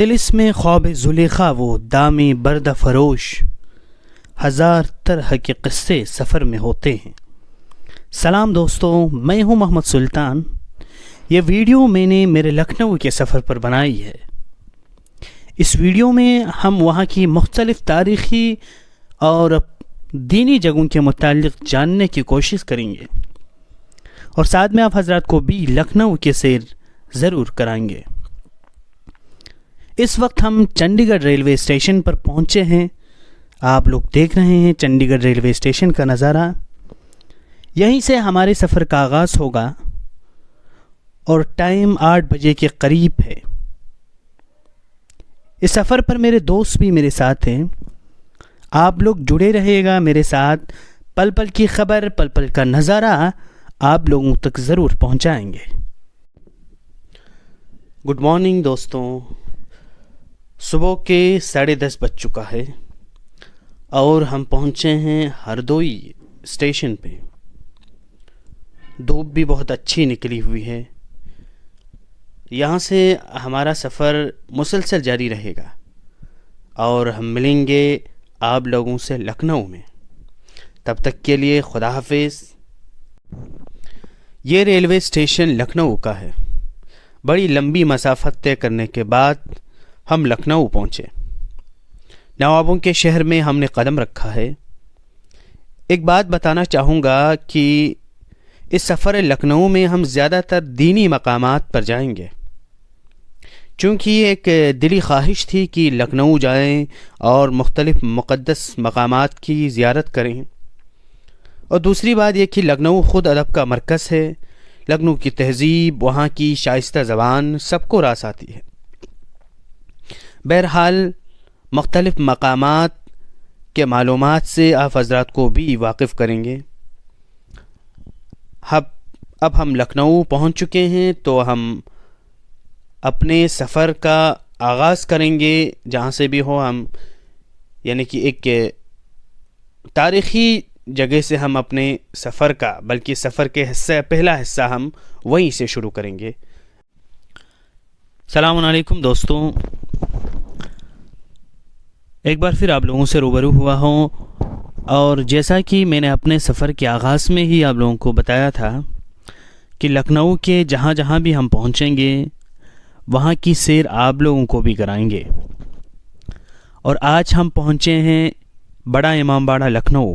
طلسم خواب زلیخا وہ دامی برد فروش، ہزار طرح کے قصے سفر میں ہوتے ہیں۔ سلام دوستوں، میں ہوں محمد سلطان۔ یہ ویڈیو میں نے میرے لکھنؤ کے سفر پر بنائی ہے۔ اس ویڈیو میں ہم وہاں کی مختلف تاریخی اور دینی جگہوں کے متعلق جاننے کی کوشش کریں گے، اور ساتھ میں آپ حضرات کو بھی لکھنؤ کے سیر ضرور کرائیں گے۔ اس وقت ہم چنڈی گڑھ ریلوے اسٹیشن پر پہنچے ہیں۔ آپ لوگ دیکھ رہے ہیں چنڈی گڑھ ریلوے اسٹیشن کا نظارہ۔ یہیں سے ہمارے سفر کا آغاز ہوگا اور ٹائم 8 بجے کے قریب ہے۔ اس سفر پر میرے دوست بھی میرے ساتھ ہیں۔ آپ لوگ جڑے رہیے گا میرے ساتھ، پل پل کی خبر، پل پل کا نظارہ آپ لوگوں تک ضرور پہنچائیں گے۔ گڈ مارننگ دوستوں، صبح کے 10:30 بج چکا ہے اور ہم پہنچے ہیں ہردوئی اسٹیشن پہ۔ دھوپ بھی بہت اچھی نکلی ہوئی ہے۔ یہاں سے ہمارا سفر مسلسل جاری رہے گا اور ہم ملیں گے آپ لوگوں سے لکھنؤ میں۔ تب تک کے لیے خدا حافظ۔ یہ ریلوے اسٹیشن لکھنؤ کا ہے۔ بڑی لمبی مسافت طے کرنے کے بعد ہم لکھنؤ پہنچے۔ نوابوں کے شہر میں ہم نے قدم رکھا ہے۔ ایک بات بتانا چاہوں گا کہ اس سفر لکھنؤ میں ہم زیادہ تر دینی مقامات پر جائیں گے، چونکہ یہ ایک دلی خواہش تھی کہ لکھنؤ جائیں اور مختلف مقدس مقامات کی زیارت کریں، اور دوسری بات یہ کہ لکھنؤ خود ادب کا مرکز ہے۔ لکھنؤ کی تہذیب، وہاں کی شائستہ زبان سب کو راس آتی ہے۔ بہرحال مختلف مقامات کے معلومات سے آپ حضرات کو بھی واقف کریں گے۔ اب ہم لکھنؤ پہنچ چکے ہیں تو ہم اپنے سفر کا آغاز کریں گے جہاں سے بھی ہو ہم، یعنی کہ ایک تاریخی جگہ سے ہم اپنے سفر کا، بلکہ سفر کے پہلا حصہ ہم وہیں سے شروع کریں گے۔ السلام علیکم دوستوں، ایک بار پھر آپ لوگوں سے روبرو ہوا ہوں، اور جیسا کہ میں نے اپنے سفر کے آغاز میں ہی آپ لوگوں کو بتایا تھا کہ لکھنؤ کے جہاں جہاں بھی ہم پہنچیں گے وہاں کی سیر آپ لوگوں کو بھی کرائیں گے۔ اور آج ہم پہنچے ہیں بڑا امام باڑہ لکھنؤ۔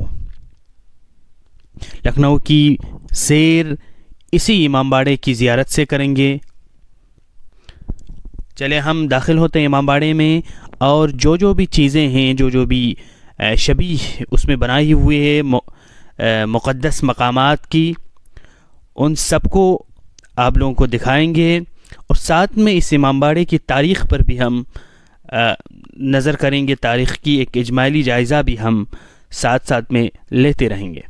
لکھنؤ کی سیر اسی امام باڑے کی زیارت سے کریں گے۔ چلے ہم داخل ہوتے ہیں امام باڑے میں، اور جو بھی چیزیں ہیں، جو بھی شبیہ اس میں بنائی ہوئی ہے مقدس مقامات کی، ان سب کو آپ لوگوں کو دکھائیں گے، اور ساتھ میں اس امام باڑے کی تاریخ پر بھی ہم نظر کریں گے۔ تاریخ کی ایک اجمالی جائزہ بھی ہم ساتھ ساتھ میں لیتے رہیں گے۔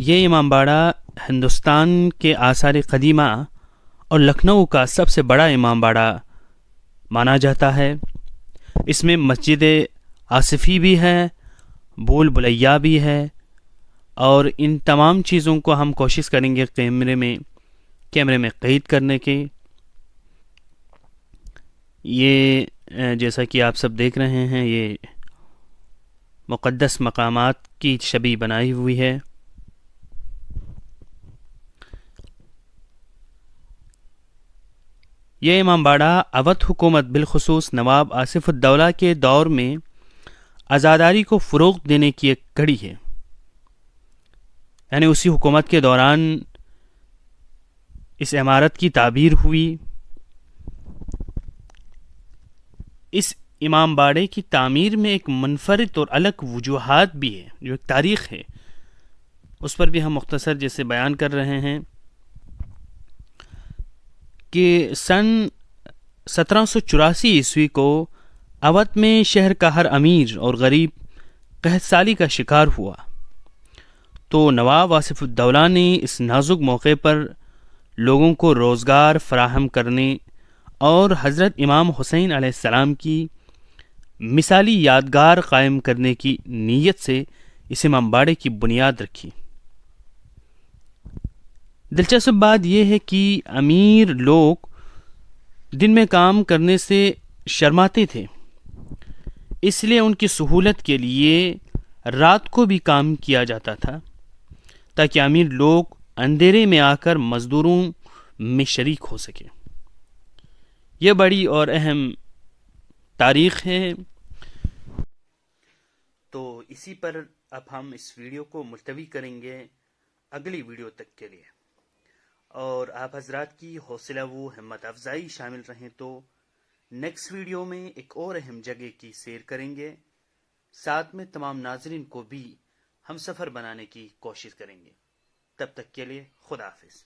یہ امام باڑہ ہندوستان کے آثار قدیمہ اور لکھنؤ کا سب سے بڑا امام باڑہ مانا جاتا ہے۔ اس میں مسجد آصفی بھی ہے، بھول بھلیا بھی ہے، اور ان تمام چیزوں کو ہم کوشش کریں گے کیمرے میں قید کرنے کی۔ یہ جیسا کہ آپ سب دیکھ رہے ہیں، یہ مقدس مقامات کی شبیہ بنائی ہوئی ہے۔ یہ امام باڑہ اودھ حکومت بالخصوص نواب آصف الدولہ کے دور میں عزاداری کو فروغ دینے کی ایک کڑی ہے، یعنی اسی حکومت کے دوران اس عمارت کی تعبیر ہوئی۔ اس امام باڑے کی تعمیر میں ایک منفرد اور الگ وجوہات بھی ہے، جو ایک تاریخ ہے، اس پر بھی ہم مختصر جیسے بیان کر رہے ہیں کہ سن 1784 عیسوی کو اودھ میں شہر کا ہر امیر اور غریب قحط سالی کا شکار ہوا، تو نواب آصف الدولہ نے اس نازک موقع پر لوگوں کو روزگار فراہم کرنے اور حضرت امام حسین علیہ السلام کی مثالی یادگار قائم کرنے کی نیت سے اس امام باڑے کی بنیاد رکھی۔ دلچسپ بات یہ ہے کہ امیر لوگ دن میں کام کرنے سے شرماتے تھے، اس لیے ان کی سہولت کے لیے رات کو بھی کام کیا جاتا تھا تاکہ امیر لوگ اندھیرے میں آ کر مزدوروں میں شریک ہو سکے۔ یہ بڑی اور اہم تاریخ ہے۔ تو اسی پر اب ہم اس ویڈیو کو ملتوی کریں گے اگلی ویڈیو تک کے لیے، اور آپ حضرات کی حوصلہ و ہمت افزائی شامل رہیں تو نیکسٹ ویڈیو میں ایک اور اہم جگہ کی سیر کریں گے، ساتھ میں تمام ناظرین کو بھی ہم سفر بنانے کی کوشش کریں گے۔ تب تک کے لیے خدا حافظ۔